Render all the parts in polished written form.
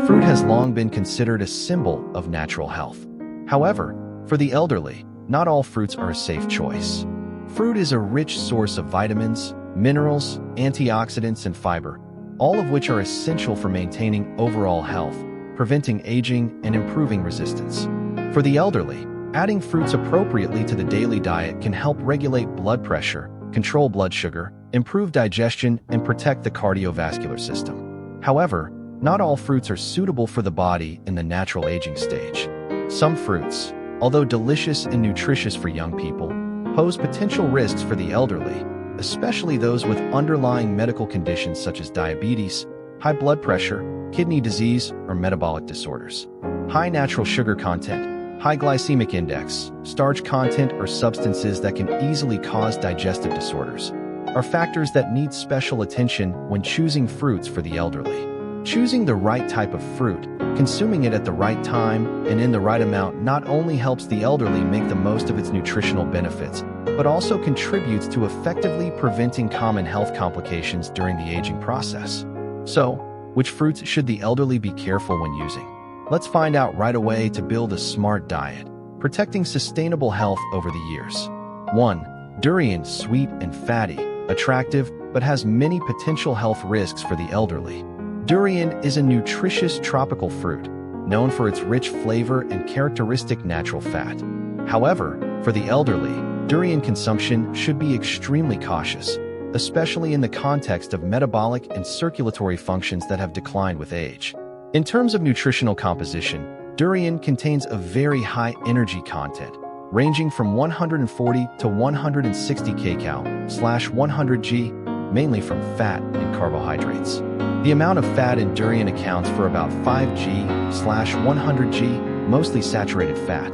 Fruit has long been considered a symbol of natural health. However, for the elderly, not all fruits are a safe choice. Fruit is a rich source of vitamins, minerals, antioxidants, and fiber, all of which are essential for maintaining overall health, preventing aging, and improving resistance. For the elderly, adding fruits appropriately to the daily diet can help regulate blood pressure, control blood sugar, improve digestion, and protect the cardiovascular system. However, not all fruits are suitable for the body in the natural aging stage. Some fruits, although delicious and nutritious for young people, pose potential risks for the elderly, especially those with underlying medical conditions such as diabetes, high blood pressure, kidney disease, or metabolic disorders. High natural sugar content, high glycemic index, starch content, or substances that can easily cause digestive disorders are factors that need special attention when choosing fruits for the elderly. Choosing the right type of fruit, consuming it at the right time and in the right amount not only helps the elderly make the most of its nutritional benefits, but also contributes to effectively preventing common health complications during the aging process. So, which fruits should the elderly be careful when using? Let's find out right away to build a smart diet, protecting sustainable health over the years. 1. Durian, sweet and fatty, attractive, but has many potential health risks for the elderly. Durian is a nutritious tropical fruit, known for its rich flavor and characteristic natural fat. However, for the elderly, durian consumption should be extremely cautious, especially in the context of metabolic and circulatory functions that have declined with age. In terms of nutritional composition, durian contains a very high energy content, ranging from 140 to 160 kcal/100 g, mainly from fat and carbohydrates. The amount of fat in durian accounts for about 5 g/100 g, mostly saturated fat.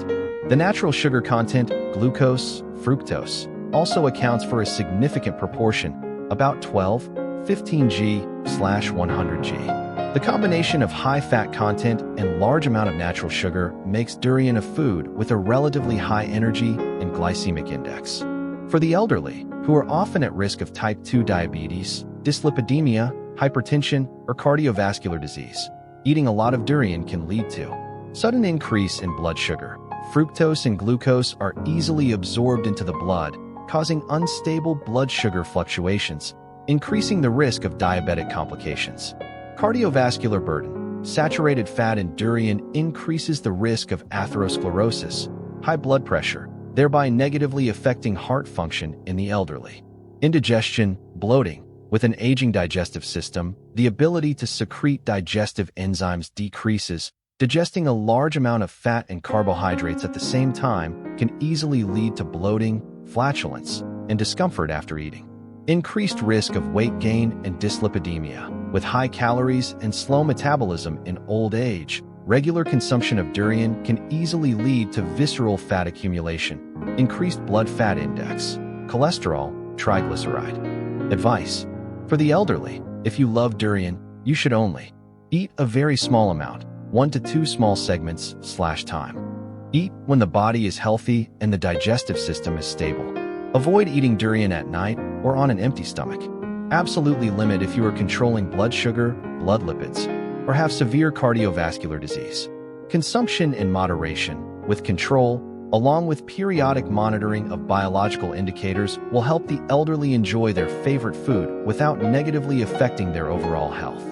The natural sugar content, glucose, fructose, also accounts for a significant proportion, about 12-15 g/100 g. The combination of high fat content and large amount of natural sugar makes durian a food with a relatively high energy and glycemic index. For the elderly, who are often at risk of type 2 diabetes, dyslipidemia, hypertension, or cardiovascular disease, eating a lot of durian can lead to sudden increase in blood sugar. Fructose and glucose are easily absorbed into the blood, causing unstable blood sugar fluctuations, increasing the risk of diabetic complications. Cardiovascular burden. Saturated fat in durian increases the risk of atherosclerosis, high blood pressure, thereby negatively affecting heart function in the elderly. Indigestion, bloating. With an aging digestive system, the ability to secrete digestive enzymes decreases. Digesting a large amount of fat and carbohydrates at the same time can easily lead to bloating, flatulence, and discomfort after eating. Increased risk of weight gain and dyslipidemia. With high calories and slow metabolism in old age, regular consumption of durian can easily lead to visceral fat accumulation, increased blood fat index, cholesterol, triglyceride. Advice. For the elderly, if you love durian, you should only eat a very small amount, 1 to 2 small segments/time. Eat when the body is healthy and the digestive system is stable. Avoid eating durian at night or on an empty stomach. Absolutely limit if you are controlling blood sugar, blood lipids, or have severe cardiovascular disease. Consumption in moderation, with control, along with periodic monitoring of biological indicators, will help the elderly enjoy their favorite food without negatively affecting their overall health.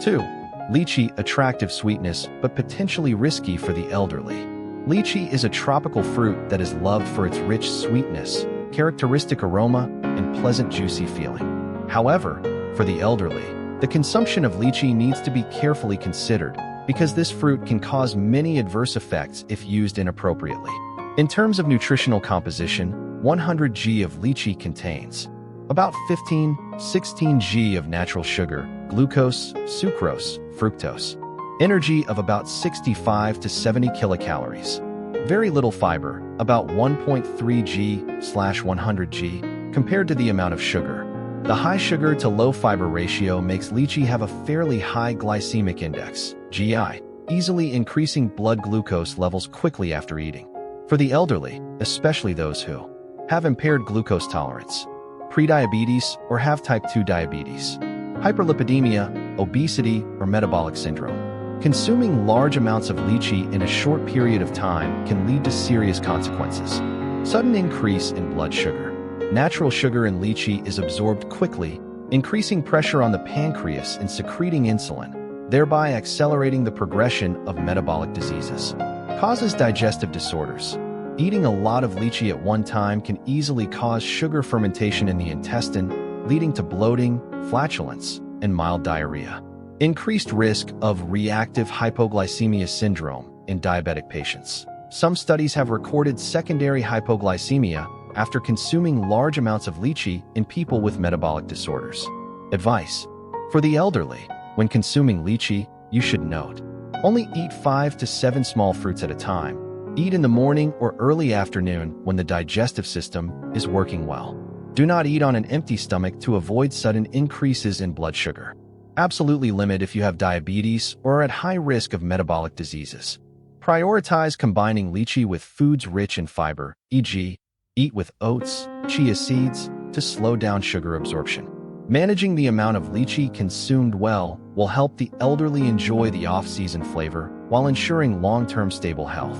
2. Lychee, attractive sweetness, but potentially risky for the elderly. Lychee is a tropical fruit that is loved for its rich sweetness, characteristic aroma, and pleasant juicy feeling. However, for the elderly, the consumption of lychee needs to be carefully considered because this fruit can cause many adverse effects if used inappropriately. In terms of nutritional composition, 100 g of lychee contains about 15-16 g of natural sugar, glucose, sucrose, fructose, energy of about 65 to 70 kilocalories, very little fiber, about 1.3 g/100 g, compared to the amount of sugar. The high sugar to low fiber ratio makes lychee have a fairly high glycemic index, GI, easily increasing blood glucose levels quickly after eating. For the elderly, especially those who have impaired glucose tolerance, prediabetes, or have type 2 diabetes, hyperlipidemia, obesity, or metabolic syndrome, Consuming large amounts of lychee in a short period of time can lead to serious consequences. Sudden increase in blood sugar. Natural sugar in lychee is absorbed quickly, increasing pressure on the pancreas and secreting insulin, thereby accelerating the progression of metabolic diseases. Causes digestive disorders. Eating a lot of lychee at one time can easily cause sugar fermentation in the intestine, leading to bloating, flatulence, and mild diarrhea. Increased risk of reactive hypoglycemia syndrome in diabetic patients. Some studies have recorded secondary hypoglycemia after consuming large amounts of lychee in people with metabolic disorders. Advice. For the elderly, when consuming lychee, you should note: only eat 5 to 7 small fruits at a time. Eat in the morning or early afternoon when the digestive system is working well. Do not eat on an empty stomach to avoid sudden increases in blood sugar. Absolutely limit if you have diabetes or are at high risk of metabolic diseases. Prioritize combining lychee with foods rich in fiber, e.g., eat with oats, chia seeds, to slow down sugar absorption. Managing the amount of lychee consumed well will help the elderly enjoy the off-season flavor while ensuring long-term stable health.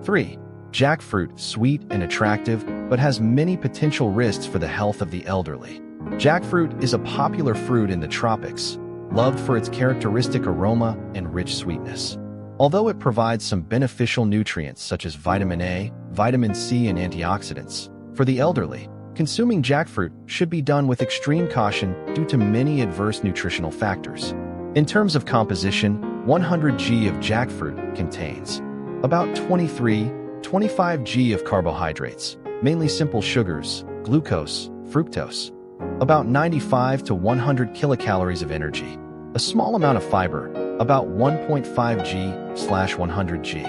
3. Jackfruit, sweet and attractive, but has many potential risks for the health of the elderly. Jackfruit is a popular fruit in the tropics, loved for its characteristic aroma and rich sweetness. Although it provides some beneficial nutrients such as vitamin A, vitamin C, and antioxidants, for the elderly, consuming jackfruit should be done with extreme caution due to many adverse nutritional factors. In terms of composition, 100 g of jackfruit contains about 23-25 g of carbohydrates, mainly simple sugars, glucose, fructose, about 95 to 100 kilocalories of energy, a small amount of fiber, about 1.5 g/100 g,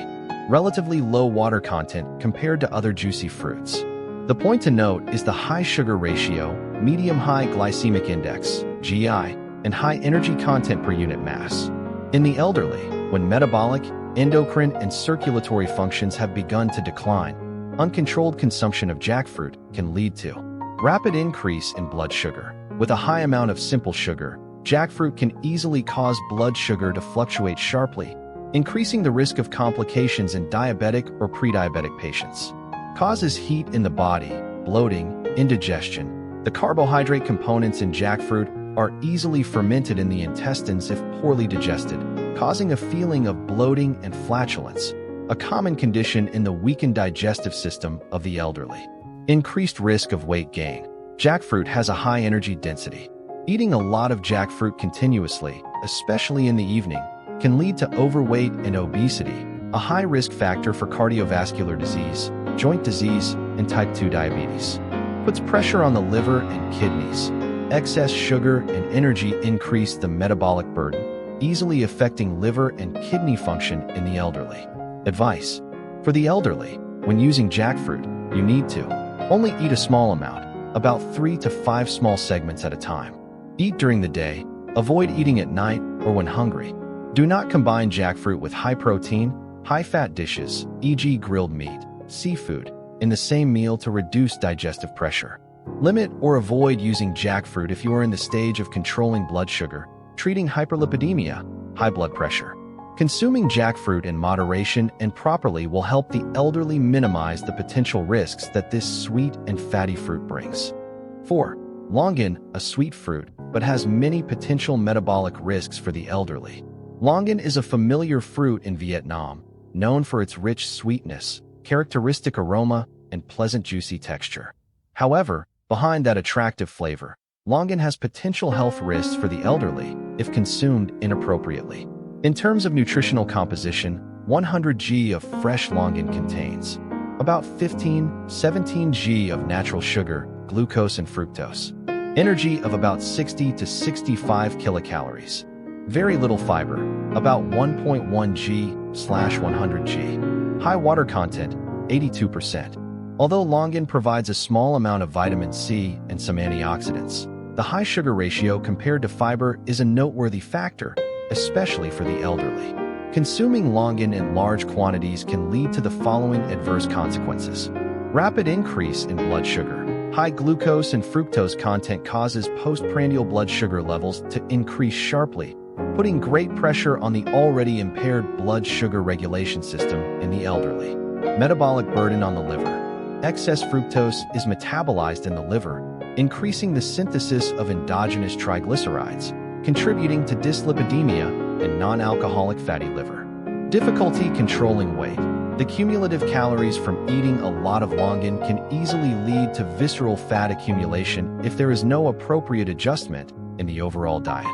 relatively low water content compared to other juicy fruits. The point to note is the high sugar ratio, medium-high glycemic index, GI, and high energy content per unit mass. In the elderly, when metabolic, endocrine, and circulatory functions have begun to decline, uncontrolled consumption of jackfruit can lead to rapid increase in blood sugar. With a high amount of simple sugar, jackfruit can easily cause blood sugar to fluctuate sharply, increasing the risk of complications in diabetic or pre-diabetic patients. Causes heat in the body, bloating, indigestion. The carbohydrate components in jackfruit are easily fermented in the intestines if poorly digested, causing a feeling of bloating and flatulence, a common condition in the weakened digestive system of the elderly. Increased risk of weight gain. Jackfruit has a high energy density. Eating a lot of jackfruit continuously, especially in the evening, can lead to overweight and obesity, a high risk factor for cardiovascular disease, joint disease, and type 2 diabetes. Puts pressure on the liver and kidneys. Excess sugar and energy increase the metabolic burden, easily affecting liver and kidney function in the elderly. Advice. For the elderly, when using jackfruit, you need to only eat a small amount, about 3 to 5 small segments at a time. Eat during the day, avoid eating at night or when hungry. Do not combine jackfruit with high-protein, high-fat dishes, e.g. grilled meat, seafood, in the same meal to reduce digestive pressure. Limit or avoid using jackfruit if you are in the stage of controlling blood sugar, treating hyperlipidemia, high blood pressure. Consuming jackfruit in moderation and properly will help the elderly minimize the potential risks that this sweet and fatty fruit brings. 4. Longan, a sweet fruit, but has many potential metabolic risks for the elderly. Longan is a familiar fruit in Vietnam, known for its rich sweetness, characteristic aroma, and pleasant juicy texture. However, behind that attractive flavor, longan has potential health risks for the elderly if consumed inappropriately. In terms of nutritional composition, 100 g of fresh longan contains about 15-17 g of natural sugar, glucose and fructose, energy of about 60 to 65 kilocalories, very little fiber, about 1.1 g/100 g, high water content, 82%. Although longan provides a small amount of vitamin C and some antioxidants, the high sugar ratio compared to fiber is a noteworthy factor, especially for the elderly. Consuming longan in large quantities can lead to the following adverse consequences. Rapid increase in blood sugar. High glucose and fructose content causes postprandial blood sugar levels to increase sharply, putting great pressure on the already impaired blood sugar regulation system in the elderly. Metabolic burden on the liver. Excess fructose is metabolized in the liver, increasing the synthesis of endogenous triglycerides, contributing to dyslipidemia and non-alcoholic fatty liver. Difficulty controlling weight. The cumulative calories from eating a lot of longan can easily lead to visceral fat accumulation if there is no appropriate adjustment in the overall diet.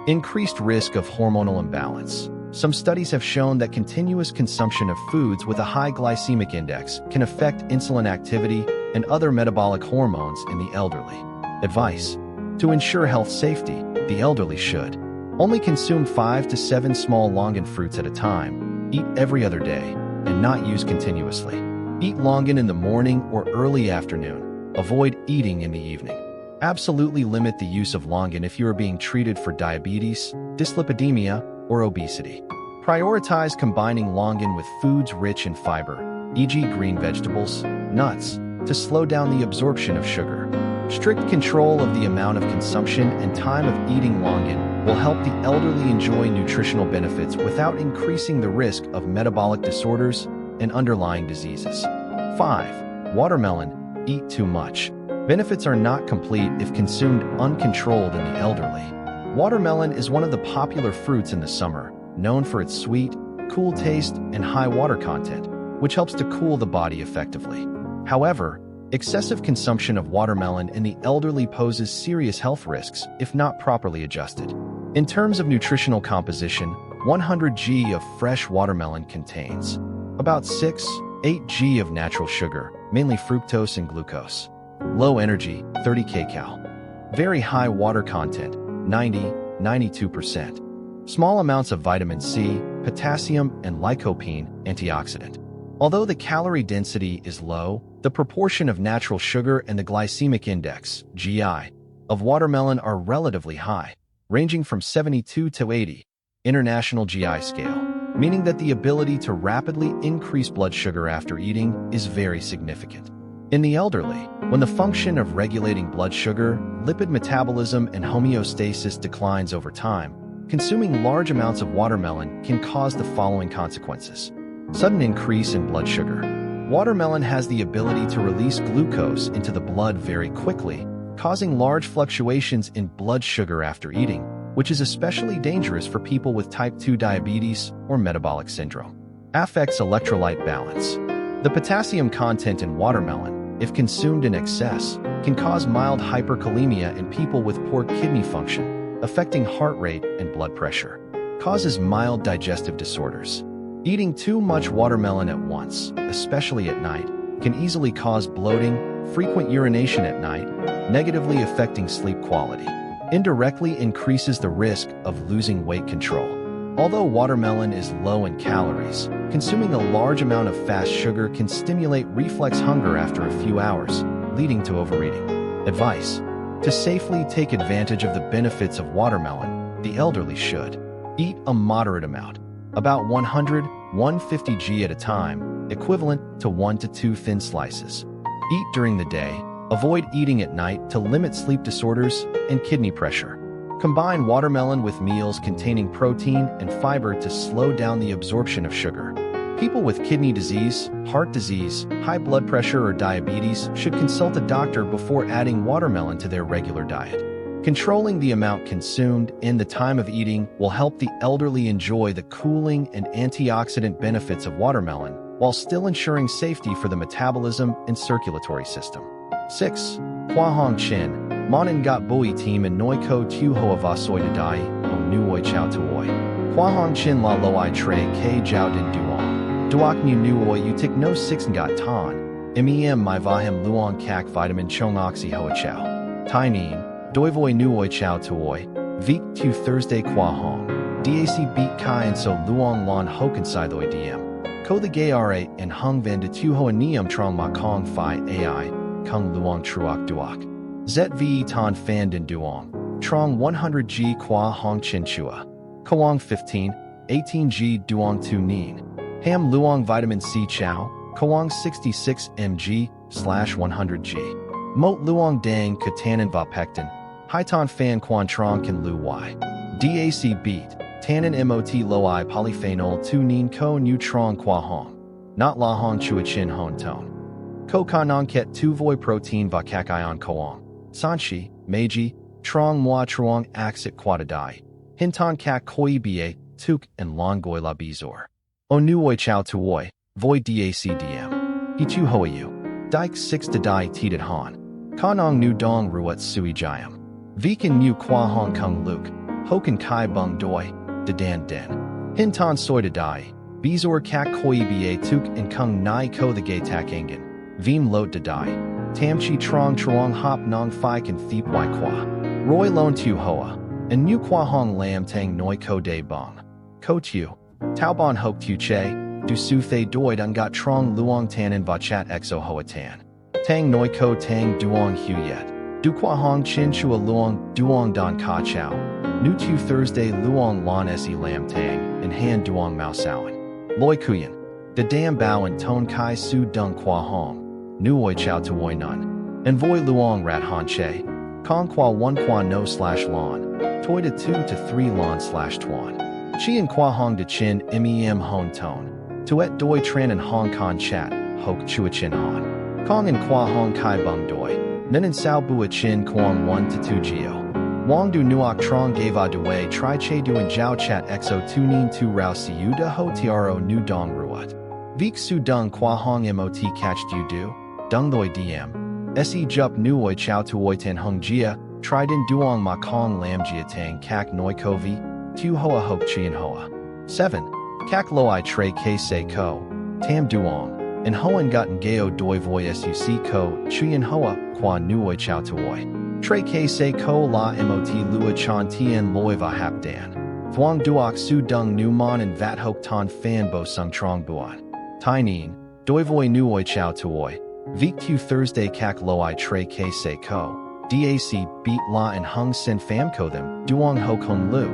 Increased risk of hormonal imbalance. Some studies have shown that continuous consumption of foods with a high glycemic index can affect insulin activity and other metabolic hormones in the elderly. Advice: to ensure health safety, the elderly should only consume 5 to 7 small longan fruits at a time, eat every other day, and not use continuously. Eat longan in the morning or early afternoon. Avoid eating in the evening. Absolutely limit the use of longan if you are being treated for diabetes, dyslipidemia, or obesity. Prioritize combining longan with foods rich in fiber, e.g. green vegetables, nuts, to slow down the absorption of sugar. Strict control of the amount of consumption and time of eating longan will help the elderly enjoy nutritional benefits without increasing the risk of metabolic disorders and underlying diseases. 5. Watermelon. Eat too much. Benefits are not complete if consumed uncontrolled in the elderly. Watermelon is one of the popular fruits in the summer, known for its sweet, cool taste and high water content, which helps to cool the body effectively. However, excessive consumption of watermelon in the elderly poses serious health risks if not properly adjusted. In terms of nutritional composition, 100 g of fresh watermelon contains about 6-8 g of natural sugar, mainly fructose and glucose. Low energy, 30 kcal. Very high water content, 90-92%. Small amounts of vitamin C, potassium, and lycopene, antioxidant. Although the calorie density is low, the proportion of natural sugar and the glycemic index, GI, of watermelon are relatively high, ranging from 72 to 80, International GI Scale, meaning that the ability to rapidly increase blood sugar after eating is very significant. In the elderly, when the function of regulating blood sugar, lipid metabolism, and homeostasis declines over time, consuming large amounts of watermelon can cause the following consequences. Sudden increase in blood sugar. Watermelon has the ability to release glucose into the blood very quickly, causing large fluctuations in blood sugar after eating, which is especially dangerous for people with type 2 diabetes or metabolic syndrome. Affects electrolyte balance. The potassium content in watermelon, if consumed in excess, can cause mild hyperkalemia in people with poor kidney function, affecting heart rate and blood pressure. Causes mild digestive disorders. Eating too much watermelon at once, especially at night, can easily cause bloating, frequent urination at night, negatively affecting sleep quality. Indirectly increases the risk of losing weight control. Although watermelon is low in calories, consuming a large amount of fast sugar can stimulate reflex hunger after a few hours, leading to overeating. Advice: to safely take advantage of the benefits of watermelon, the elderly should eat a moderate amount, about 100-150 g at a time, equivalent to 1 to 2 thin slices. Eat during the day. Avoid eating at night to limit sleep disorders and kidney pressure. Combine watermelon with meals containing protein and fiber to slow down the absorption of sugar. People with kidney disease, heart disease, high blood pressure, or diabetes should consult a doctor before adding watermelon to their regular diet. Controlling the amount consumed in the time of eating will help the elderly enjoy the cooling and antioxidant benefits of watermelon while still ensuring safety for the metabolism and circulatory system. 6. Kwa Hong Chin, Monin Got Bui Team and Noi Ko Tu Hoa Va Soi Dai, O Nuoi Chao Tuoi. Kwa Hong Chin La Loi Tre K Jiao Din Duong. Duok Mu Nuoi You Tik No 6 Ngat Tan. Mem My Vahem Luong Kak Vitamin Chong Oxy Hoa Chao. Tai Nien, Doivoi Nuoi Chao Tuoi. Vik Tu Thursday Kwa Hong. DAC Beat Kai and So Luong Lon Hokan Sai Doi DM. Ko the Gay Ra and Hung Van De Tu Hoa Niam Trong Ma Kong Phi AI. Kung Luong Truok Duok. ZVE Tan Fan Din Duong. Trong 100 g Kwa Hong Chin Chua. Kawang 15, 18 g Duong Tu Nien. Ham Luong Vitamin C Chow. Kawang 66 mg/100 g. Mot Luong Dang Katanan Va Pectin. Haitan Fan Quan Trong Kan Lu Y. DAC beat, tannin mot loi polyphenol tu nin ko nu trong qua hong, not la hong chuachin hon tone. Ko kanong ket tu voi protein va kakayon koong, sanchi, meiji, trong moi truong axit quadadai, hinton kak koi ba, tuk and longoi la bizor. O nuoi chow tuoi, voi dac dm. He tu hoayu, dike 6 to dai titat han. Kanong nu dong ruat sui jayam. Vikan nu qua hong kong luke, hokan kai bung doi, de dan den. Hinton soi de dai, bizor kak koi ba tuk and kung nai ko the gay tak engen. Vim lot de dai. Tam chi trong truong hop nong phi kan thiep y qua. Roy lon tu hoa. And nu qua hong lam tang noi ko de bong. Ko tu. Tao bon hok tu che. Du su thay doid ungot trong luong tan and va chat exo hoa tan. Tang noi ko tang duong hu yet. Du qua hong chin chua luong duong don ka chow. Nu tu Thursday luong lon se lam tang. And han duong mao sawan. Loi kuyen. De dam bao and ton kai su dung qua hong. Nuoi chow to woi nun. And voi luong rat han che. Kong qua 1 qua no slash lon. Toi de 2 to 3 lon slash tuan. Chi and qua hong de chin mem hon tone. Tuet doi tran and hong kong chat. Hok chua chin han. Kong and qua hong kai bung doi. Nen and sao bua chin quang 1 to 2 geo. Wang du nuok trong gava due tri che du and jiao chat exo tu nin tu rao siu de ho tro nu dong ruat. Vik su dung qua hong mot catch du du. Dung loi dm. Se jup nuoi chow tuoi ten hung jia. Tridin duong ma kong lam jia tang kak noi kovi. Tu hoa hok chien hoa. 7. Kak loi tre ke se ko. Tam duong. And hoan gotten gao doi voi suc ko. Chien hoa qua nuoi chow tuoi. Tre ke se ko la mot lua chan tien loi va hap dan. Thuong duok su dung nu mon and vat hok ton fan bo sung trong buan. Tai nien. Doi voi nuoi chow tuoi. Vik tu Thursday kak loi tre ke se ko. DAC beat la and hung sin fam ko them. Duong ho kong lu.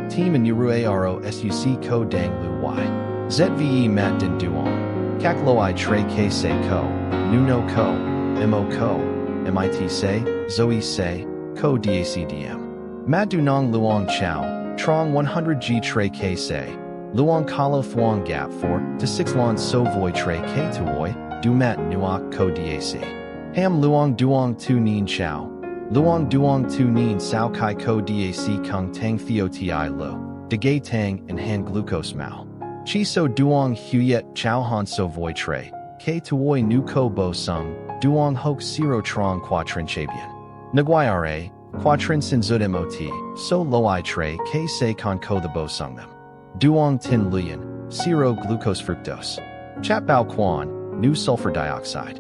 Team and uru aro suc ko dang lu y. Zve mat din duong. Kak loi tre ke se ko. Nu no ko. Mo ko. Mit se. Zoe se. Ko dac dm. Mat du nong luong chow. Trong 100g tre ke se. Luong kalo thuong gap 4 to 6 lon so voi tre ke tuoi. Du mat nuok ko dac. Ham luong duong tu nin chow. Luong duong tu nin sao kai ko dac kung tang theo ti lo. De gay tang and han glucose mao. Chi so duong huyet chow han so voi tre. Ke tuoi nu ko bo sung. Duong hok siro trong quatrin chabian. Nguai ra. Quatrin sin zud mot. So loi tre ke se con ko the bo sung them. Duong tin luyen. Siro glucose fructose. Chat bao quan. Nu sulfur dioxide.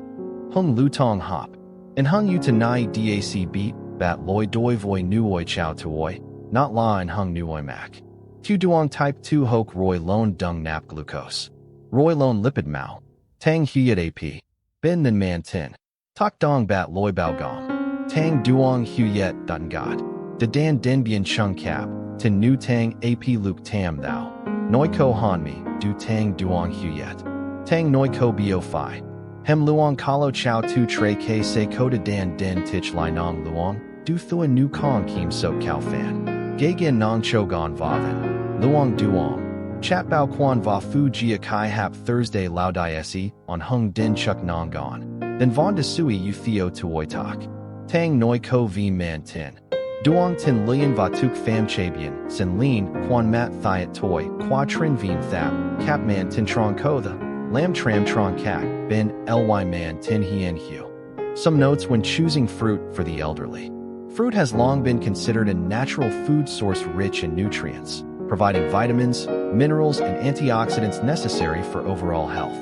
Hung lu tong hop. And hung you to nai dac beat, bat loi doi voi nuoi chow tuoi, not la and hung nuoi mac. Tu duong type 2 hok roi lone dung nap glucose. Roi lone lipid mao. Tang huyet ap. Bin then man tin. Tak dong bat loi bao gom. Tang duong huyet dun god. De dan den bien chung cap. Tin nu tang ap luke tam thou. Noi ko han mi, du tang duong huyet. Tang noi ko bo phi. Hem luong kalo chow tu tre ke se ko de dan den tich lai nong luong, du thua nu kong kim so kao fan. Gay gen nong cho gon vaven. Luong duong. Chat bao quan va fu jia kai hap Thursday lao dai se, on hung din chuk nong gon. Then von de sui u theo tuoi tak. Tang noi ko v man tin. Duong tin lian va tuk fam chabian, sin lean, quan mat thiet toi, quatrin veen thap, cap man tin trong ko the. Lam tram trong kak, bin, ly man tin hien hu. Some notes when choosing fruit for the elderly. Fruit has long been considered a natural food source rich in nutrients, providing vitamins, minerals, and antioxidants necessary for overall health.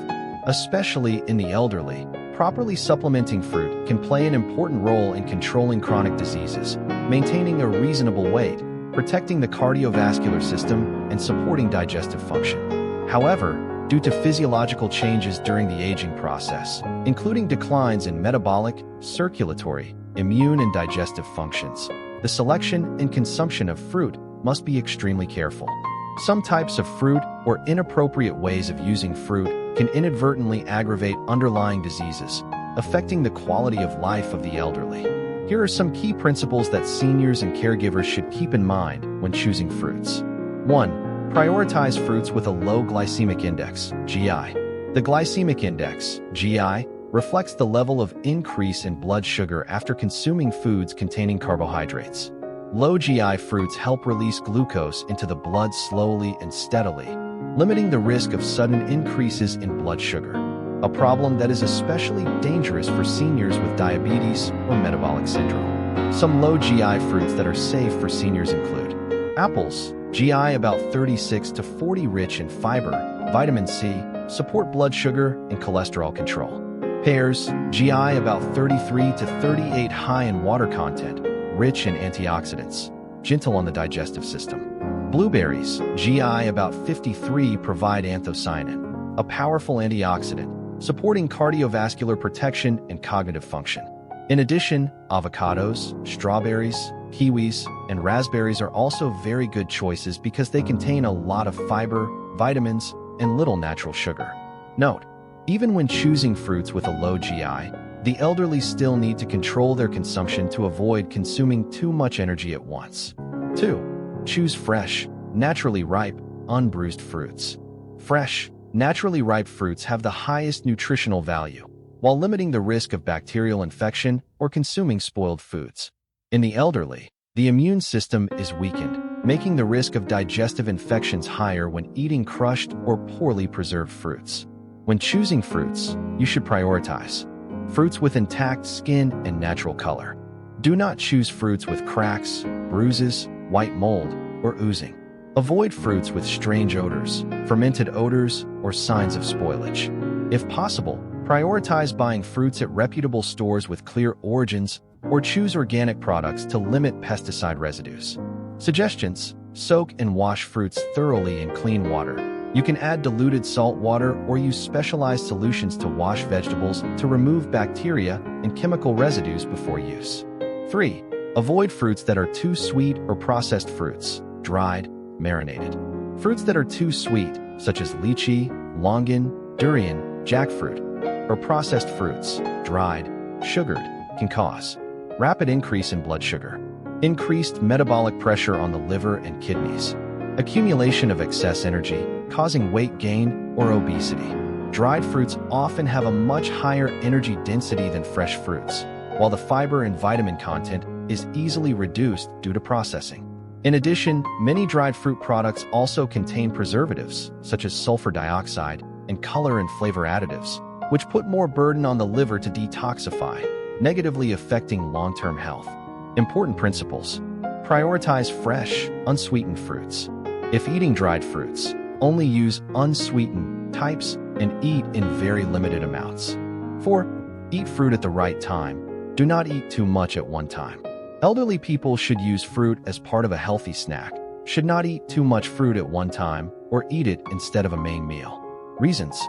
Especially in the elderly, properly supplementing fruit can play an important role in controlling chronic diseases, maintaining a reasonable weight, protecting the cardiovascular system, and supporting digestive function. However, due to physiological changes during the aging process, including declines in metabolic, circulatory, immune, and digestive functions, the selection and consumption of fruit must be extremely careful. Some types of fruit or inappropriate ways of using fruit can inadvertently aggravate underlying diseases, affecting the quality of life of the elderly. Here are some key principles that seniors and caregivers should keep in mind when choosing fruits. 1. Prioritize fruits with a low glycemic index, GI. The glycemic index, GI, reflects the level of increase in blood sugar after consuming foods containing carbohydrates. Low GI fruits help release glucose into the blood slowly and steadily, limiting the risk of sudden increases in blood sugar, a problem that is especially dangerous for seniors with diabetes or metabolic syndrome. Some low GI fruits that are safe for seniors include apples, GI about 36 to 40, rich in fiber, vitamin C, support blood sugar and cholesterol control. Pears, GI about 33 to 38, high in water content, rich in antioxidants, gentle on the digestive system. Blueberries, GI about 53, provide anthocyanin, a powerful antioxidant, supporting cardiovascular protection and cognitive function. In addition, avocados, strawberries, kiwis, and raspberries are also very good choices because they contain a lot of fiber, vitamins, and little natural sugar. Note, even when choosing fruits with a low GI, the elderly still need to control their consumption to avoid consuming too much energy at once. 2. Choose fresh, naturally ripe, unbruised fruits. Fresh, naturally ripe fruits have the highest nutritional value, while limiting the risk of bacterial infection or consuming spoiled foods. In the elderly, the immune system is weakened, making the risk of digestive infections higher when eating crushed or poorly preserved fruits. When choosing fruits, you should prioritize fruits with intact skin and natural color. Do not choose fruits with cracks, bruises, white mold, or oozing. Avoid fruits with strange odors, fermented odors, or signs of spoilage. If possible, prioritize buying fruits at reputable stores with clear origins, or choose organic products to limit pesticide residues. Suggestions: soak and wash fruits thoroughly in clean water. You can add diluted salt water or use specialized solutions to wash vegetables to remove bacteria and chemical residues before use. 3. Avoid fruits that are too sweet or processed fruits, dried, marinated. Fruits that are too sweet, such as lychee, longan, durian, jackfruit, or processed fruits, dried, sugared, can cause rapid increase in blood sugar, increased metabolic pressure on the liver and kidneys, accumulation of excess energy, causing weight gain or obesity. Dried fruits often have a much higher energy density than fresh fruits, while the fiber and vitamin content is easily reduced due to processing. In addition, many dried fruit products also contain preservatives, such as sulfur dioxide and color and flavor additives, which put more burden on the liver to detoxify, negatively affecting long-term health. Important principles: prioritize fresh, unsweetened fruits. If eating dried fruits, only use unsweetened types and eat in very limited amounts. 4. Eat fruit at the right time. Do not eat too much at one time. Elderly people should use fruit as part of a healthy snack, should not eat too much fruit at one time, or eat it instead of a main meal. Reasons: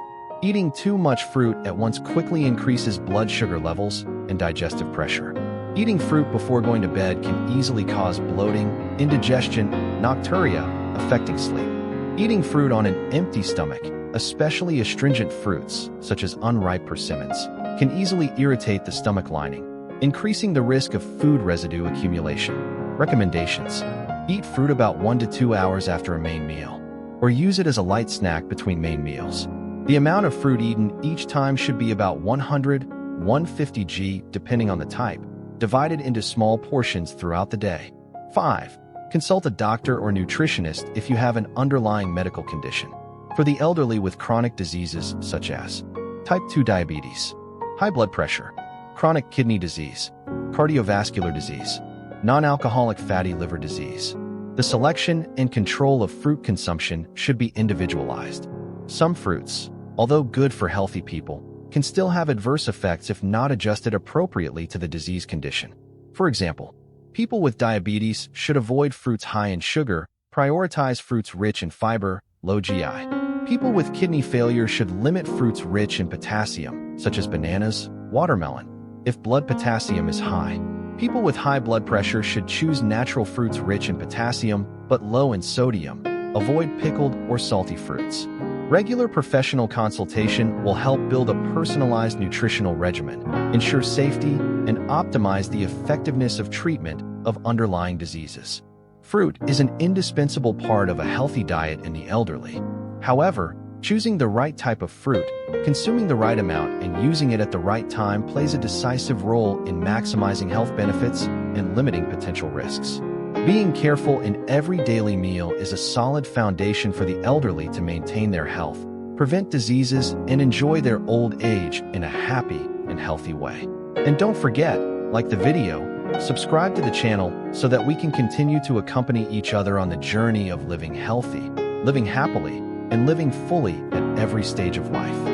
eating too much fruit at once quickly increases blood sugar levels and digestive pressure. Eating fruit before going to bed can easily cause bloating, indigestion, nocturia, affecting sleep. Eating fruit on an empty stomach, especially astringent fruits, such as unripe persimmons, can easily irritate the stomach lining, increasing the risk of food residue accumulation. Recommendations: eat fruit about 1 to 2 hours after a main meal, or use it as a light snack between main meals. The amount of fruit eaten each time should be about 100–150 g, depending on the type, divided into small portions throughout the day. 5. Consult a doctor or nutritionist if you have an underlying medical condition. For the elderly with chronic diseases such as type 2 diabetes, high blood pressure, chronic kidney disease, cardiovascular disease, non-alcoholic fatty liver disease, the selection and control of fruit consumption should be individualized. Some fruits, although good for healthy people, can still have adverse effects if not adjusted appropriately to the disease condition. For example, people with diabetes should avoid fruits high in sugar, prioritize fruits rich in fiber, low GI. People with kidney failure should limit fruits rich in potassium, such as bananas, watermelon, if blood potassium is high. People with high blood pressure should choose natural fruits rich in potassium, but low in sodium. Avoid pickled or salty fruits. Regular professional consultation will help build a personalized nutritional regimen, ensure safety, and optimize the effectiveness of treatment of underlying diseases. Fruit is an indispensable part of a healthy diet in the elderly. However, choosing the right type of fruit, consuming the right amount, and using it at the right time plays a decisive role in maximizing health benefits and limiting potential risks. Being careful in every daily meal is a solid foundation for the elderly to maintain their health, prevent diseases, and enjoy their old age in a happy and healthy way. And don't forget, like the video, subscribe to the channel so that we can continue to accompany each other on the journey of living healthy, living happily, and living fully at every stage of life.